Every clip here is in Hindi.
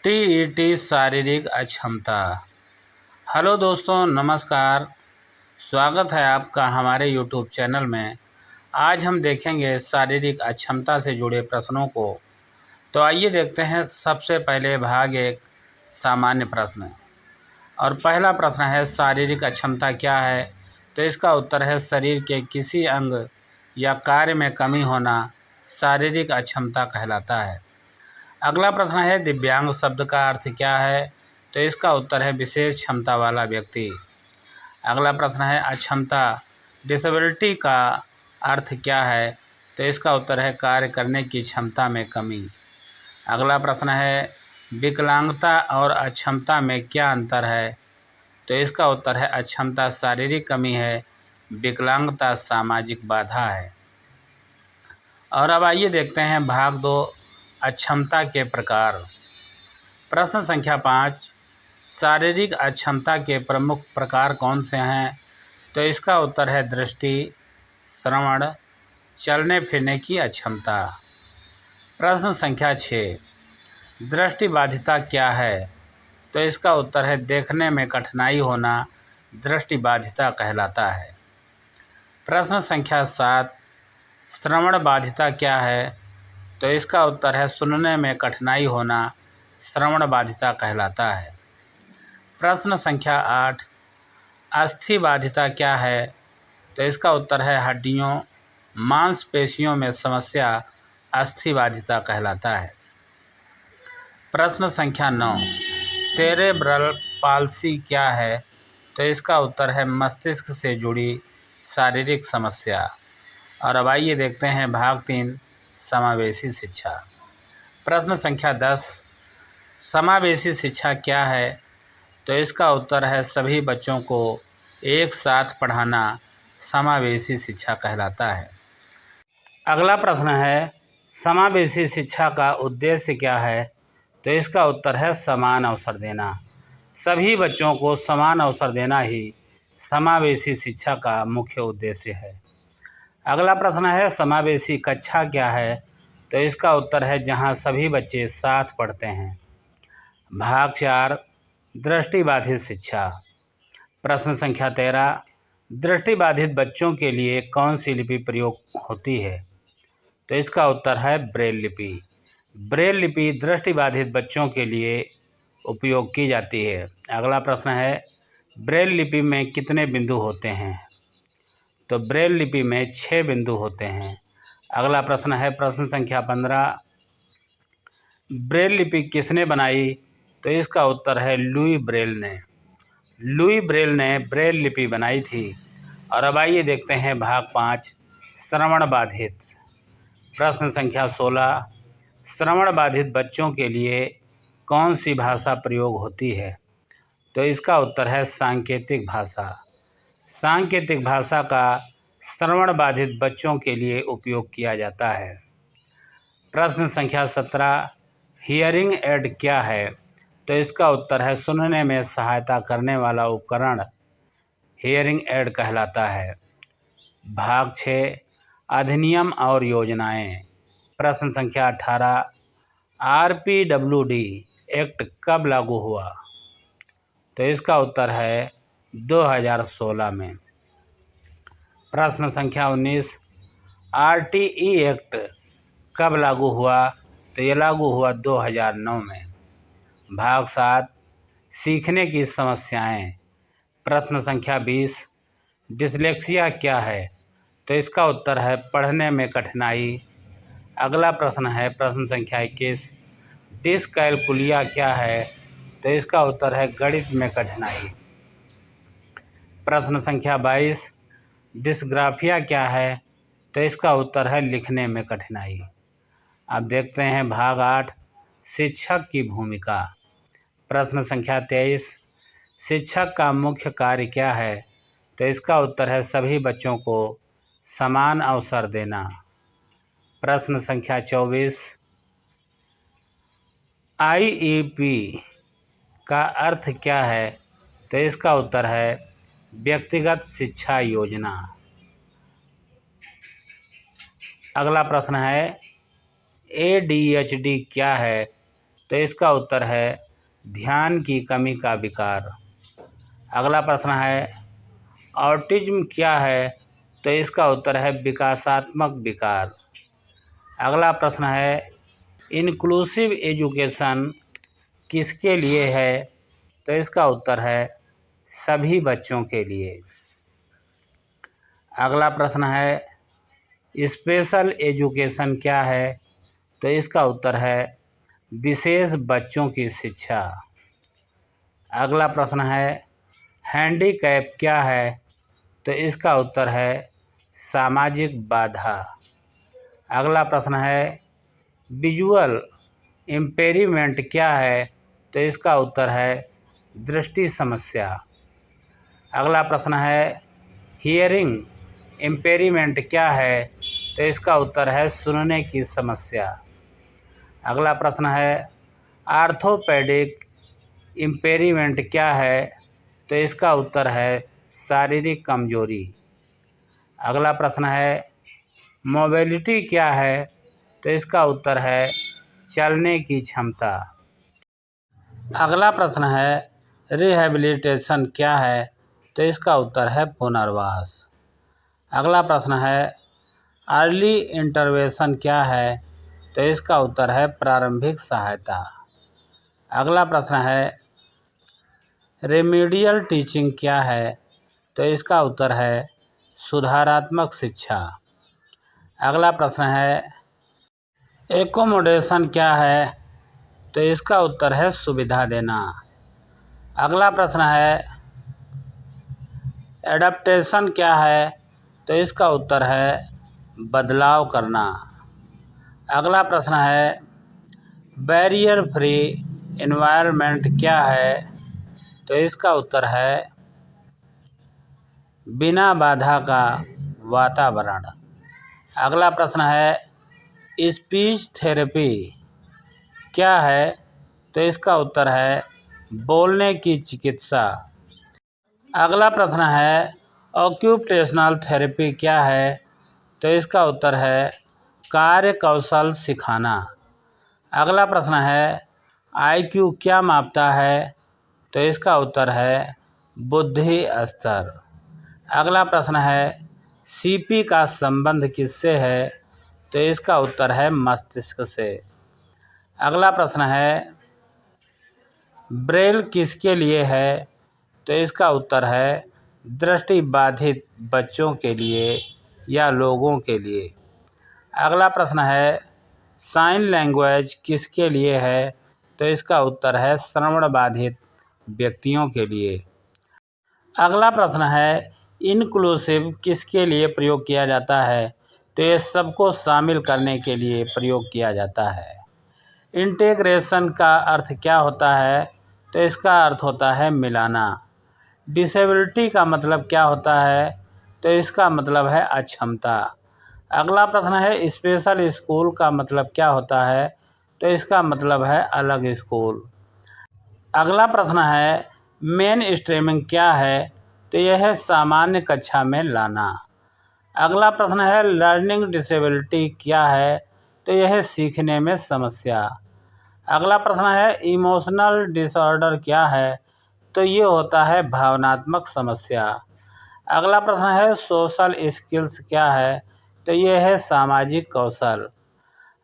टीईटी शारीरिक अक्षमता। हेलो दोस्तों, नमस्कार। स्वागत है आपका हमारे यूट्यूब चैनल में। आज हम देखेंगे शारीरिक अक्षमता से जुड़े प्रश्नों को। तो आइए देखते हैं। सबसे पहले भाग एक, सामान्य प्रश्न। और पहला प्रश्न है, शारीरिक अक्षमता क्या है? तो इसका उत्तर है, शरीर के किसी अंग या कार्य में कमी होना शारीरिक अक्षमता कहलाता है। अगला प्रश्न है, दिव्यांग शब्द का अर्थ क्या है? तो इसका उत्तर है, विशेष क्षमता वाला व्यक्ति। अगला प्रश्न है, अक्षमता डिसेबिलिटी का अर्थ क्या है? तो इसका उत्तर है, कार्य करने की क्षमता में कमी। अगला प्रश्न है, विकलांगता और अक्षमता में क्या अंतर है? तो इसका उत्तर है, अक्षमता शारीरिक कमी है, विकलांगता सामाजिक बाधा है। और अब आइए देखते हैं भाग दो, अक्षमता के प्रकार। प्रश्न संख्या 5, शारीरिक अक्षमता के प्रमुख प्रकार कौन से हैं? तो इसका उत्तर है, दृष्टि, श्रवण, चलने फिरने की अक्षमता। प्रश्न संख्या 6, दृष्टिबाधिता क्या है? तो इसका उत्तर है, देखने में कठिनाई होना दृष्टिबाधिता कहलाता है। प्रश्न संख्या 7, श्रवण बाधिता क्या है? तो इसका उत्तर है, सुनने में कठिनाई होना श्रवण बाधिता कहलाता है। प्रश्न संख्या 8, अस्थि बाधिता क्या है? तो इसका उत्तर है, हड्डियों मांसपेशियों में समस्या अस्थि बाधिता कहलाता है। प्रश्न संख्या 9, सेरेब्रल पाल्सी क्या है? तो इसका उत्तर है, मस्तिष्क से जुड़ी शारीरिक समस्या। और अब आइए देखते हैं भाग 3, समावेशी शिक्षा। प्रश्न संख्या 10, समावेशी शिक्षा क्या है? तो इसका उत्तर है, सभी बच्चों को एक साथ पढ़ाना समावेशी शिक्षा कहलाता है। अगला प्रश्न है, समावेशी शिक्षा का उद्देश्य क्या है? तो इसका उत्तर है, समान अवसर देना। सभी बच्चों को समान अवसर देना ही समावेशी शिक्षा का मुख्य उद्देश्य है। अगला प्रश्न है, समावेशी कक्षा क्या है? तो इसका उत्तर है, जहां सभी बच्चे साथ पढ़ते हैं। भाग 4, दृष्टिबाधित शिक्षा। प्रश्न संख्या 13, दृष्टिबाधित बच्चों के लिए कौन सी लिपि प्रयोग होती है? तो इसका उत्तर है, ब्रेल लिपि। ब्रेल लिपि दृष्टिबाधित बच्चों के लिए उपयोग की जाती है। अगला प्रश्न है, ब्रेल लिपि में कितने बिंदु होते हैं? तो ब्रेल लिपि में 6 बिंदु होते हैं। अगला प्रश्न है, प्रश्न संख्या 15, ब्रेल लिपि किसने बनाई? तो इसका उत्तर है, लुई ब्रेल ने। लुई ब्रेल ने ब्रेल लिपि बनाई थी। और अब आइए देखते हैं भाग 5, श्रवण बाधित। प्रश्न संख्या 16, श्रवण बाधित बच्चों के लिए कौन सी भाषा प्रयोग होती है? तो इसका उत्तर है, सांकेतिक भाषा। सांकेतिक भाषा का श्रवण बाधित बच्चों के लिए उपयोग किया जाता है। प्रश्न संख्या 17, हियरिंग एड क्या है? तो इसका उत्तर है, सुनने में सहायता करने वाला उपकरण हियरिंग एड कहलाता है। भाग 6, अधिनियम और योजनाएं। प्रश्न संख्या 18, RPWD एक्ट कब लागू हुआ? तो इसका उत्तर है, 2016 में। प्रश्न संख्या 19, RTE एक्ट कब लागू हुआ? तो ये लागू हुआ 2009 में। भाग 7, सीखने की समस्याएं। प्रश्न संख्या 20, डिसलेक्सिया क्या है? तो इसका उत्तर है, पढ़ने में कठिनाई। अगला प्रश्न है, प्रश्न संख्या 21, डिसकैलकुलिया क्या है? तो इसका उत्तर है, गणित में कठिनाई। प्रश्न संख्या 22, डिस्ग्राफिया क्या है? तो इसका उत्तर है, लिखने में कठिनाई। अब देखते हैं भाग 8, शिक्षक की भूमिका। प्रश्न संख्या 23, शिक्षक का मुख्य कार्य क्या है? तो इसका उत्तर है, सभी बच्चों को समान अवसर देना। प्रश्न संख्या 24, IEP का अर्थ क्या है? तो इसका उत्तर है, व्यक्तिगत शिक्षा योजना। अगला प्रश्न है, ADHD क्या है? तो इसका उत्तर है ध्यान की कमी का विकार। अगला प्रश्न है ऑटिज्म क्या है? तो इसका उत्तर है विकासात्मक विकार। अगला प्रश्न है इंक्लूसिव एजुकेशन किसके लिए है? तो इसका उत्तर है सभी बच्चों के लिए। अगला प्रश्न है स्पेशल एजुकेशन क्या है? तो इसका उत्तर है विशेष बच्चों की शिक्षा। अगला प्रश्न है हैंडीकैप क्या है? तो इसका उत्तर है सामाजिक बाधा। अगला प्रश्न है विजुअल इम्पेयरमेंट क्या है? तो इसका उत्तर है दृष्टि समस्या। अगला प्रश्न है हियरिंग इम्पेयरमेंट क्या है? तो इसका उत्तर है सुनने की समस्या। अगला प्रश्न है आर्थोपेडिक इम्पेयरमेंट क्या है? तो इसका उत्तर है शारीरिक कमजोरी। अगला प्रश्न है मोबिलिटी क्या है? तो इसका उत्तर है चलने की क्षमता। अगला प्रश्न है रिहैबिलिटेशन क्या है? तो इसका उत्तर है पुनर्वास। अगला प्रश्न है अर्ली इंटरवेंशन क्या है? तो इसका उत्तर है प्रारंभिक सहायता। अगला प्रश्न है रेमेडियल टीचिंग क्या है? तो इसका उत्तर है सुधारात्मक शिक्षा। अगला प्रश्न है एकोमोडेशन क्या है? तो इसका उत्तर है सुविधा देना। अगला प्रश्न है एडाप्टेशन क्या है? तो इसका उत्तर है बदलाव करना। अगला प्रश्न है बैरियर फ्री एनवायरनमेंट क्या है? तो इसका उत्तर है बिना बाधा का वातावरण। अगला प्रश्न है स्पीच थेरेपी क्या है? तो इसका उत्तर है बोलने की चिकित्सा। अगला प्रश्न है ऑक्यूपेशनल थेरेपी क्या है? तो इसका उत्तर है कार्य कौशल सिखाना। अगला प्रश्न है आईक्यू क्या मापता है? तो इसका उत्तर है बुद्धि स्तर। अगला प्रश्न है सीपी का संबंध किससे है? तो इसका उत्तर है मस्तिष्क से। अगला प्रश्न है ब्रेल किसके लिए है? तो इसका उत्तर है दृष्टि बाधित बच्चों के लिए या लोगों के लिए। अगला प्रश्न है साइन लैंग्वेज किसके लिए है? तो इसका उत्तर है श्रवण बाधित व्यक्तियों के लिए। अगला प्रश्न है इनक्लूसिव किसके लिए प्रयोग किया जाता है? तो ये सबको शामिल करने के लिए प्रयोग किया जाता है। इंटीग्रेशन का अर्थ क्या होता है? तो इसका अर्थ होता है मिलाना। डिसेबिलिटी का मतलब क्या होता है? तो इसका मतलब है अक्षमता। अगला प्रश्न है स्पेशल स्कूल का मतलब क्या होता है? तो इसका मतलब है अलग स्कूल। अगला प्रश्न है मेन स्ट्रीमिंग क्या है? तो यह है सामान्य कक्षा में लाना। अगला प्रश्न है लर्निंग डिसेबिलिटी क्या है? तो यह है सीखने में समस्या। अगला प्रश्न है इमोशनल डिसऑर्डर क्या है? तो ये होता है भावनात्मक समस्या। अगला प्रश्न है सोशल स्किल्स क्या है? तो ये है सामाजिक कौशल।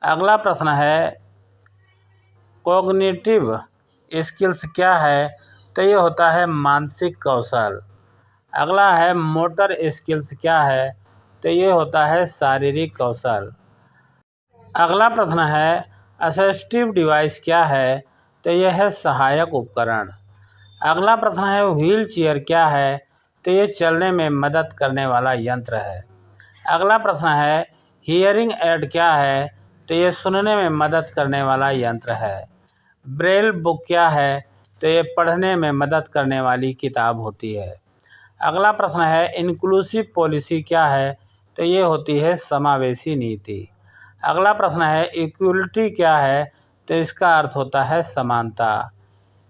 अगला प्रश्न है कॉग्निटिव स्किल्स क्या है? तो ये होता है मानसिक कौशल। अगला है मोटर स्किल्स क्या है? तो ये होता है शारीरिक कौशल। अगला प्रश्न है असिस्टिव डिवाइस क्या है? तो यह है सहायक उपकरण। अगला प्रश्न है व्हील चेयर क्या है? तो ये चलने में मदद करने वाला यंत्र है। अगला प्रश्न है हियरिंग एड क्या है? तो ये सुनने में मदद करने वाला यंत्र है। ब्रेल बुक क्या है? तो ये पढ़ने में मदद करने वाली किताब होती है। अगला प्रश्न है इंक्लूसिव पॉलिसी क्या है? तो ये होती है समावेशी नीति। अगला प्रश्न है इक्वलिटी क्या है? तो इसका अर्थ होता है समानता।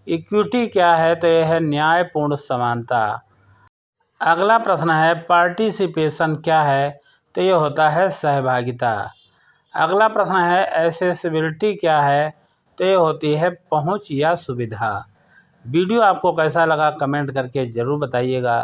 इक्विटी क्या है? तो यह है न्यायपूर्ण समानता। अगला प्रश्न है पार्टिसिपेशन क्या है? तो ये होता है सहभागिता। अगला प्रश्न है एसेसिबिलिटी क्या है? तो ये होती है पहुंच या सुविधा। वीडियो आपको कैसा लगा कमेंट करके ज़रूर बताइएगा।